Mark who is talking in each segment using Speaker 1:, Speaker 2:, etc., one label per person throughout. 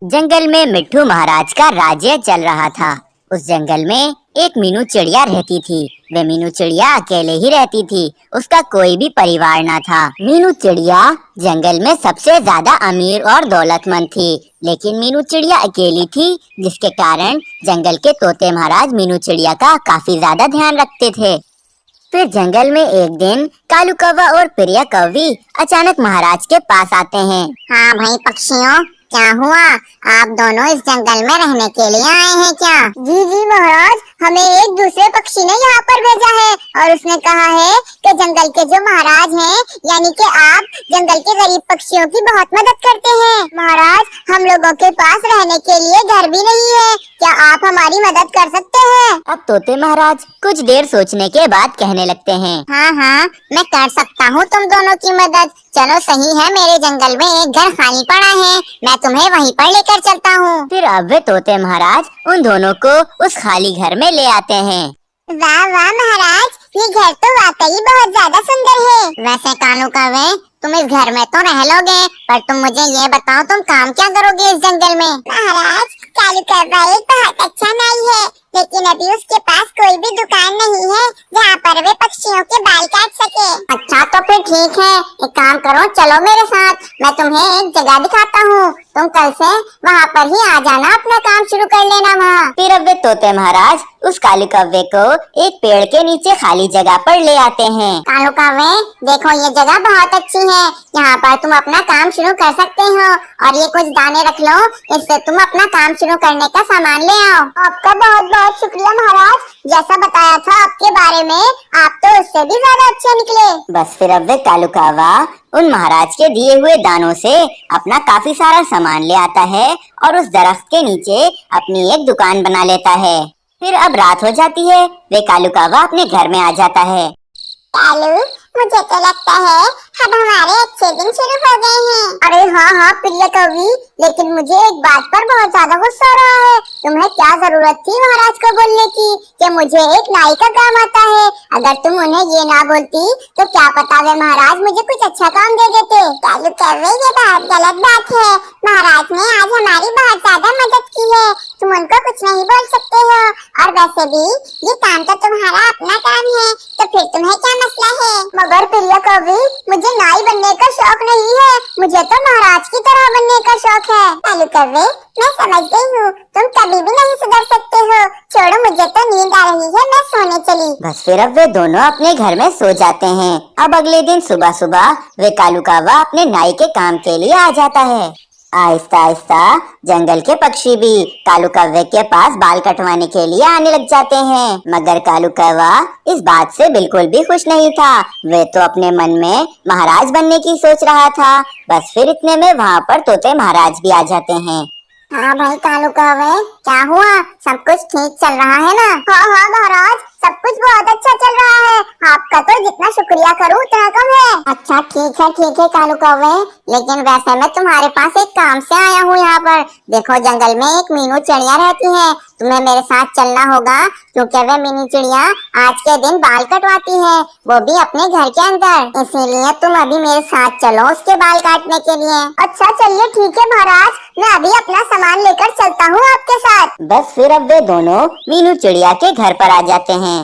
Speaker 1: जंगल में मिट्ठू महाराज का राज्य चल रहा था। उस जंगल में एक मीनू चिड़िया रहती थी। वे मीनू चिड़िया अकेले ही रहती थी। उसका कोई भी परिवार ना था। मीनू चिड़िया जंगल में सबसे ज्यादा अमीर और दौलतमंद थी, लेकिन मीनू चिड़िया अकेली थी, जिसके कारण जंगल के तोते महाराज मीनू चिड़िया का काफी ज्यादा ध्यान रखते थे। फिर जंगल में एक दिन कालू कौवा और प्रिया कौवी अचानक महाराज के पास आते हैं।
Speaker 2: हाँ भाई पक्षियों, क्या हुआ? आप दोनों इस जंगल में रहने के लिए आए हैं क्या? जी जी महाराज, हमें एक दूसरे पक्षी ने यहाँ पर भेजा है और उसने कहा है कि जंगल के जो महाराज हैं, यानी कि आप जंगल के गरीब पक्षियों की बहुत मदद करते हैं। महाराज, हम लोगों के पास रहने के लिए घर भी नहीं है, क्या आप हमारी मदद कर सकते हैं?
Speaker 1: अब तोते महाराज कुछ देर सोचने के बाद कहने लगते हैं,
Speaker 2: हाँ हाँ, मैं कर सकता हूँ तुम दोनों की मदद। चलो सही है, मेरे जंगल में एक घर खाली पड़ा है, मैं तुम्हें वहीं पर लेकर चलता हूँ।
Speaker 1: फिर अब वे तोते महाराज उन दोनों को उस खाली घर में ले आते हैं।
Speaker 2: वाह वाह महाराज, ये घर तो वाकई बहुत ज्यादा सुंदर है। वैसे कानू कौवे, तुम इस घर में तो रह लोगे, पर तुम मुझे ये बताओ तुम काम क्या करोगे इस जंगल में? महाराज, कालू कौवा एक बहुत अच्छा नाई है, लेकिन अभी उसके पास कोई भी दुकान नहीं है जहाँ पर वे पक्षियों के बाल काट सके। अच्छा तो फिर ठीक है, एक काम करो, चलो मेरे साथ, मैं तुम्हें एक जगह दिखाता हूँ, तुम कल से वहाँ पर ही आ जाना, अपना काम शुरू कर लेना वहाँ।
Speaker 1: फिर अब वे तोते महाराज उस कालू कौवे को एक पेड़ के नीचे खाली जगह पर ले आते हैं।
Speaker 2: कालू कौवे, देखो ये जगह बहुत अच्छी है, यहाँ पर तुम अपना काम शुरू कर सकते हो, और ये कुछ दाने रख लो, इससे तुम अपना काम शुरू करने का सामान ले आओ। आपका बहुत बहुत शुक्रिया महाराज, जैसा बताया था आपके बारे में, आप तो उससे भी ज्यादा अच्छे निकले।
Speaker 1: बस फिर अब वे कालू कौवा उन महाराज के दिए हुए दानों से अपना काफी सारा सामान ले आता है और उस दरख्त के नीचे अपनी एक दुकान बना लेता है। फिर अब रात हो जाती है, वे कालू कौवा अपने घर में आ जाता है।
Speaker 2: कालू, मुझे तो लगता है अब हमारे अच्छे दिन शुरू हो गए हैं। अरे हाँ हाँ प्रिय कवि, लेकिन मुझे एक बात पर बहुत ज्यादा गुस्सा आ रहा है। तुम्हें क्या जरूरत थी महाराज को बोलने की कि मुझे एक नाई का काम आता है? अगर तुम उन्हें ये ना बोलती तो क्या पता वे महाराज मुझे कुछ अच्छा काम दे देते। कालू कवि, ये बहुत गलत बात है, महाराज ने आज हमारी बहुत ज्यादा मदद की है, तुम उनको कुछ नहीं बोल सकते हो, और वैसे भी ये काम तो तुम्हारा अपना काम है, तो फिर तुम्हें क्या मसला है? मगर प्रिय कवि, मुझे नाई बनने का शौक नहीं है, मुझे तो महाराज की तरह बनने का शौक है। कालू कौवे, मैं समझ गई हूँ, तुम कभी भी नहीं सुधर सकते हो, छोड़ो, मुझे तो नींद आ रही है, मैं सोने चली।
Speaker 1: बस फिर अब वे दोनों अपने घर में सो जाते हैं। अब अगले दिन सुबह सुबह वे कालू कौवा अपने नाई के काम के लिए आ जाता है। आहिस्ता आहिस्ता जंगल के पक्षी भी कालू कौवे के पास बाल कटवाने के लिए आने लग जाते हैं, मगर कालू कौवा इस बात से बिल्कुल भी खुश नहीं था। वे तो अपने मन में महाराज बनने की सोच रहा था। बस फिर इतने में वहाँ पर तोते महाराज भी आ जाते हैं।
Speaker 2: हाँ भाई कालू कौवे, क्या हुआ? सब कुछ ठीक चल रहा है ना? हाँ हाँ महाराज, सब कुछ बहुत अच्छा चल रहा है, आपका तो जितना शुक्रिया करूँ उतना कम है। अच्छा ठीक है कालू कौवे, लेकिन वैसे मैं तुम्हारे पास एक काम से आया हूँ यहाँ पर। देखो जंगल में एक मीनू चिड़िया रहती है, तुम्हें मेरे साथ चलना होगा, क्योंकि वह मीनू चिड़िया आज के दिन बाल कटवाती है, वो भी अपने घर के अंदर, इसीलिए तुम अभी मेरे साथ चलो उसके बाल काटने के लिए। अच्छा चलिए ठीक है महाराज, मैं अभी अपना सामान लेकर चलता हूँ आपके साथ।
Speaker 1: बस फिर अब वे दोनों मीनू चिड़िया के घर पर आ जाते हैं।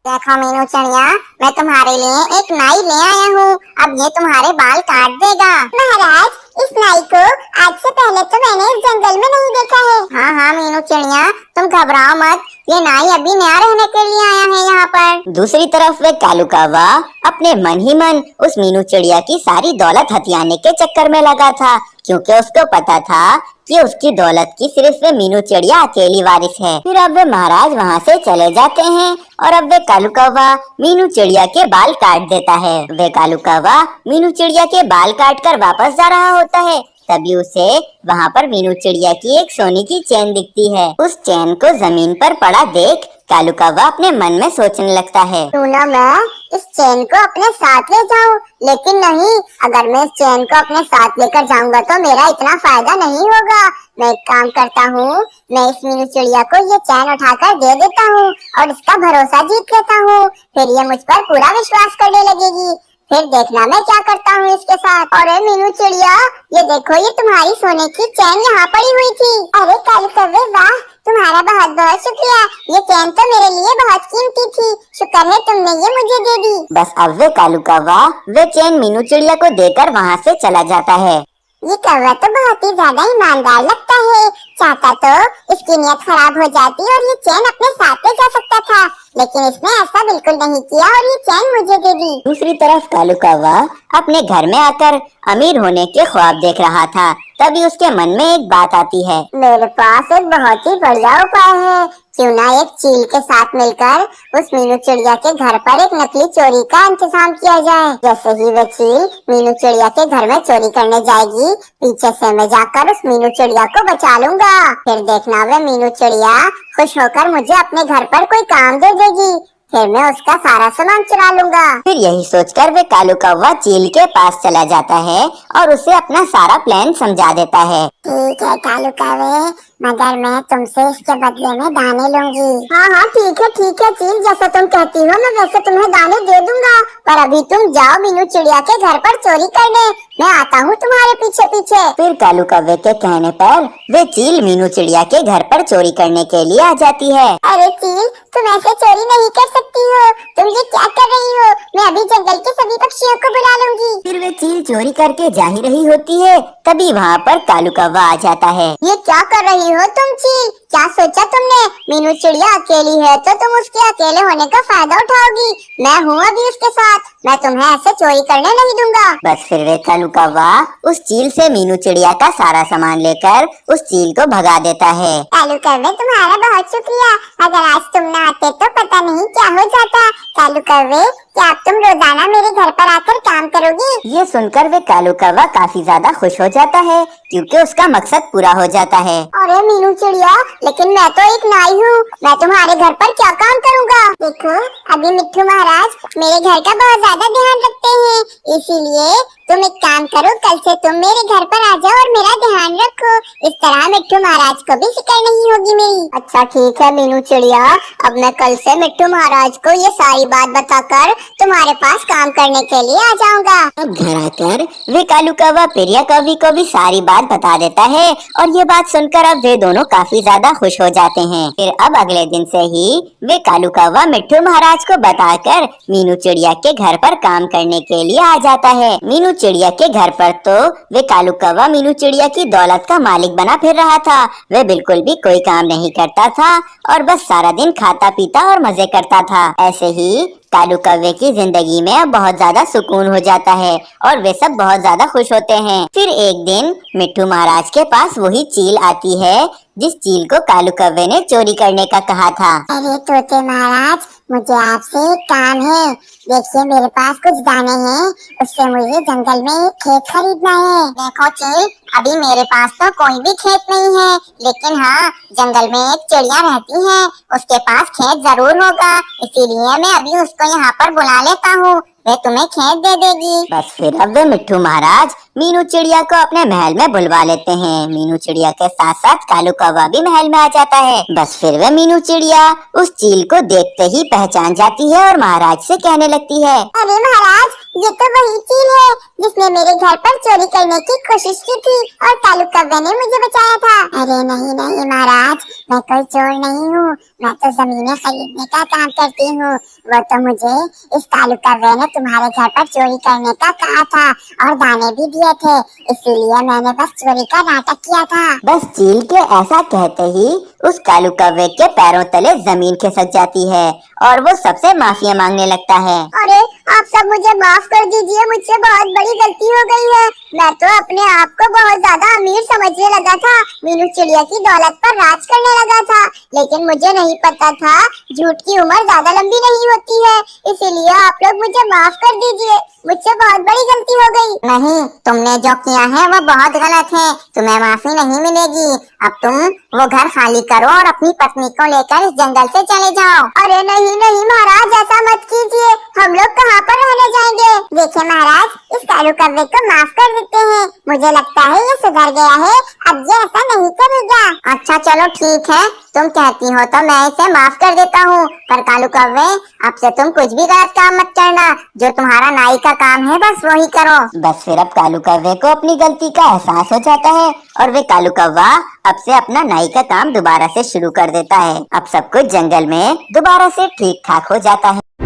Speaker 2: देखो मीनू चिड़िया, मैं तुम्हारे लिए एक नाई ले आया हूँ, अब ये तुम्हारे बाल काट देगा। महाराज, इस नाई को आज से पहले तो मैंने इस जंगल में नहीं देखा है। हाँ हाँ मीनू चिड़िया, तुम घबराओ मत, ये नाई अभी नया रहने के लिए आया है यहाँ पर।
Speaker 1: दूसरी तरफ वे कालू कौवा अपने मन ही मन उस मीनू चिड़िया की सारी दौलत हथियाने के चक्कर में लगा था, क्योंकि उसको पता था कि उसकी दौलत की सिर्फ वे मीनू चिड़िया अकेली वारिस है। फिर अब वे महाराज वहाँ से चले जाते हैं और अब वे कालू कौवा मीनू चिड़िया के बाल काट देता है। वे कालू कौवा मीनू चिड़िया के बाल काट कर वापस जा रहा होता है, तभी उसे वहाँ पर मीनू चिड़िया की एक सोने की चेन दिखती है। उस चेन को जमीन पर पड़ा देख कालू कौवा अपने मन में सोचने लगता है,
Speaker 2: क्यों ना मैं इस चेन को अपने साथ ले जाऊं, लेकिन नहीं, अगर मैं इस चेन को अपने साथ लेकर जाऊंगा तो मेरा इतना फायदा नहीं होगा। मैं एक काम करता हूँ, मैं इस मीनू चिड़िया को ये चैन उठाकर दे देता हूँ और इसका भरोसा जीत लेता हूँ, फिर ये मुझ पर पूरा विश्वास करने लगेगी। फिर देखना मैं क्या करता हूँ इसके साथ। अरे मीनू चिड़िया, ये देखो, ये तुम्हारी सोने की चैन यहाँ पड़ी हुई थी। अरे कालू कौवे, वाह, तुम्हारा बहुत बहुत शुक्रिया। ये चैन तो मेरे लिए बहुत कीमती थी। शुक्र है तुमने ये मुझे दे दी।
Speaker 1: बस अब वे कालू कौवा वे चैन मीनू चिड़िया को देकर वहाँ से चला जाता है।
Speaker 2: ये कौवा तो बहुत ही ज्यादा ईमानदार लगता है। चाहता तो इसकी नीयत खराब हो जाती और ये चैन अपने साथ ले जा सकता था, लेकिन इसने ऐसा बिल्कुल नहीं किया और ये चैन मुझे दे दी।
Speaker 1: दूसरी तरफ कालू कौवा अपने घर में आकर अमीर होने के ख्वाब देख रहा था। तभी उसके मन में एक बात आती है।
Speaker 2: मेरे पास एक बहुत ही बढ़िया उपाय है। क्यों ना एक चील के साथ मिलकर उस मीनू चिड़िया के घर पर एक नकली चोरी का इंतजाम किया जाए। जैसे ही वे चील मीनू चिड़िया के घर में चोरी करने जाएगी, पीछे से मैं जाकर उस मीनू चिड़िया को बचा लूंगा। फिर देखना वे मीनू चिड़िया खुश होकर मुझे अपने घर पर कोई काम दे देगी। फिर मैं उसका सारा सामान चुरा लूंगा।
Speaker 1: फिर यही सोचकर वे कालू कौवा चील के पास चला जाता है और उसे अपना सारा प्लान समझा देता है।
Speaker 2: ठीक है कालू कौवे, मगर मैं तुमसे इसके बदले में दाने लूंगी। हाँ हाँ ठीक है चील, जैसा तुम कहती हो मैं वैसे तुम्हें दाने दे दूंगा। पर अभी तुम जाओ मीनू चिड़िया के घर पर चोरी करने, मैं आता हूँ तुम्हारे पीछे पीछे।
Speaker 1: फिर कालू कौवे के कहने पर वे चील मीनू चिड़िया के घर पर चोरी करने के लिए आ जाती है।
Speaker 2: अरे चील, तुम ऐसे चोरी नहीं कर सकती हो। तुम ये क्या कर रही हो? मैं अभी जंगल के सभी पक्षियों को बुला लूंगी।
Speaker 1: फिर वे चील चोरी करके जा ही रही होती है, तभी वहाँ पर कालू कौवा आ जाता है।
Speaker 2: ये क्या कर रही हो तुम चील? क्या सोचा तुमने? मीनू चिड़िया अकेली है तो तुम उसके अकेले होने का फायदा उठाओगी। मैं हूँ अभी उसके साथ, मैं तुम्हें ऐसे चोरी करने नहीं दूंगा।
Speaker 1: बस फिर वे कालू कौवा उस चील से मीनू चिड़िया का सारा सामान लेकर उस चील को भगा देता है।
Speaker 2: कालू कौवे, तुम्हारा बहुत शुक्रिया। अगर आज तुम न आते तो पता नहीं क्या हो जाता। कालू कौवे, क्या अब तुम रोजाना मेरे घर पर आकर काम करोगी?
Speaker 1: ये सुनकर वे कालू कौवा काफी ज्यादा खुश हो जाता है, क्योंकि उसका मकसद पूरा हो जाता है।
Speaker 2: अरे मीनू चिड़िया, लेकिन मैं तो एक नाई हूँ, मैं तुम्हारे घर पर क्या काम करूँगा? देखो, अभी मिट्ठू महाराज मेरे घर का बहुत ज्यादा ध्यान रखते हैं, इसीलिए तुम एक काम करो, कल से तुम मेरे घर पर आ जाओ और मेरा ध्यान रखो। इस तरह मिट्ठू महाराज को भी फिक्र नहीं होगी मेरी।
Speaker 1: अच्छा ठीक है मीनू चिड़िया, अब मैं कल से मिट्ठू महाराज को ये सारी बात बताकर तुम्हारे पास काम करने के लिए आ जाऊंगा। अब घर आकर वे कालू कौवा प्रिया कौवी को भी सारी बात बता देता है और ये बात सुनकर अब वे दोनों काफी ज्यादा खुश हो जाते हैं। फिर अब अगले दिन से ही वे कालू कौवा मिट्ठू महाराज को बताकर मीनू चिड़िया के घर पर काम करने के लिए आ जाता है। मीनू चिड़िया के घर पर तो वे कालू कौवा मीनू चिड़िया की दौलत का मालिक बना फिर रहा था। वे बिल्कुल भी कोई काम नहीं करता था और बस सारा दिन खाता पीता और मजे करता था। ऐसे ही कालू कौवे की जिंदगी में अब बहुत ज्यादा सुकून हो जाता है और वे सब बहुत ज्यादा खुश होते हैं। फिर एक दिन मिट्ठू महाराज के पास वही चील आती है जिस चील को कालू कौवे ने चोरी करने का कहा था।
Speaker 2: अरे तोते महाराज, मुझे आपसे एक काम है। देखिए, मेरे पास कुछ दाने हैं, उससे मुझे जंगल में एक खेत खरीदना है। देखो चील, अभी मेरे पास तो कोई भी खेत नहीं है, लेकिन हाँ, जंगल में एक चिड़िया रहती है, उसके पास खेत जरूर होगा, इसीलिए मैं अभी उसको यहाँ पर बुला लेता हूँ, वे तुम्हें खेत दे देगी।
Speaker 1: बस फिर अब वे मिट्ठू महाराज मीनू चिड़िया को अपने महल में बुलवा लेते हैं। मीनू चिड़िया के साथ साथ कालू कौवा भी महल में आ जाता है। बस फिर वे मीनू चिड़िया उस चील को देखते ही पहचान जाती है और महाराज से कहने लगती है,
Speaker 2: अरे महाराज, ये तो वही चील है जिसने मेरे घर पर चोरी करने की कोशिश की थी और कालू कौवे ने मुझे बचाया था। अरे नहीं नहीं महाराज, मैं कोई चोर नहीं हूँ, मैं तो जमीनें खरीदने का काम करती हूँ। वो तो मुझे इस कालू कौवे ने तुम्हारे घर पर चोरी करने का कहा था और दाने भी दिए थे, इसीलिए मैंने बस चोरी का नाटक किया था।
Speaker 1: बस चील के ऐसा कहते ही उस कालू कौवे के पैरों तले जमीन खिसक जाती है और वो सबसे माफिया मांगने लगता है।
Speaker 2: अरे आप सब मुझे माफ कर दीजिए, मुझसे बहुत बड़ी गलती हो गई है। मैं तो अपने आप को बहुत ज्यादा अमीर समझने लगा था, मीनू चिड़िया की दौलत पर राज करने लगा था, लेकिन मुझे नहीं पता था झूठ की उम्र ज्यादा लंबी नहीं होती है, इसीलिए आप लोग मुझे माफ कर दीजिए, मुझसे बहुत बड़ी गलती हो गई।
Speaker 1: नहीं, तुमने जो किया है वो बहुत गलत है, तुम्हें माफी नहीं मिलेगी। अब तुम वो घर खाली करो और अपनी पत्नी को लेकर इस जंगल से चले जाओ।
Speaker 2: अरे नहीं नहीं महाराज, ऐसा मत कीजिए, हम लोग कहाँ पर रहने जाएंगे? देखिए महाराज, इस कालू कौवे को माफ कर देते हैं, मुझे लगता है ये सुधर गया है, अब ये ऐसा नहीं करेगा। अच्छा चलो ठीक है, तुम कहती हो तो मैं इसे माफ कर देता हूँ, पर कालू कौवे अब से तुम कुछ भी गलत काम मत करना। जो तुम्हारा नाई का काम है बस वही करो।
Speaker 1: बस फिर अब कालू कौवे को अपनी गलती का एहसास हो जाता है और वे कालू कौवा अब से अपना नाई का काम दोबारा से शुरू कर देता है। अब सब कुछ जंगल में दोबारा से ठीक ठाक हो जाता है।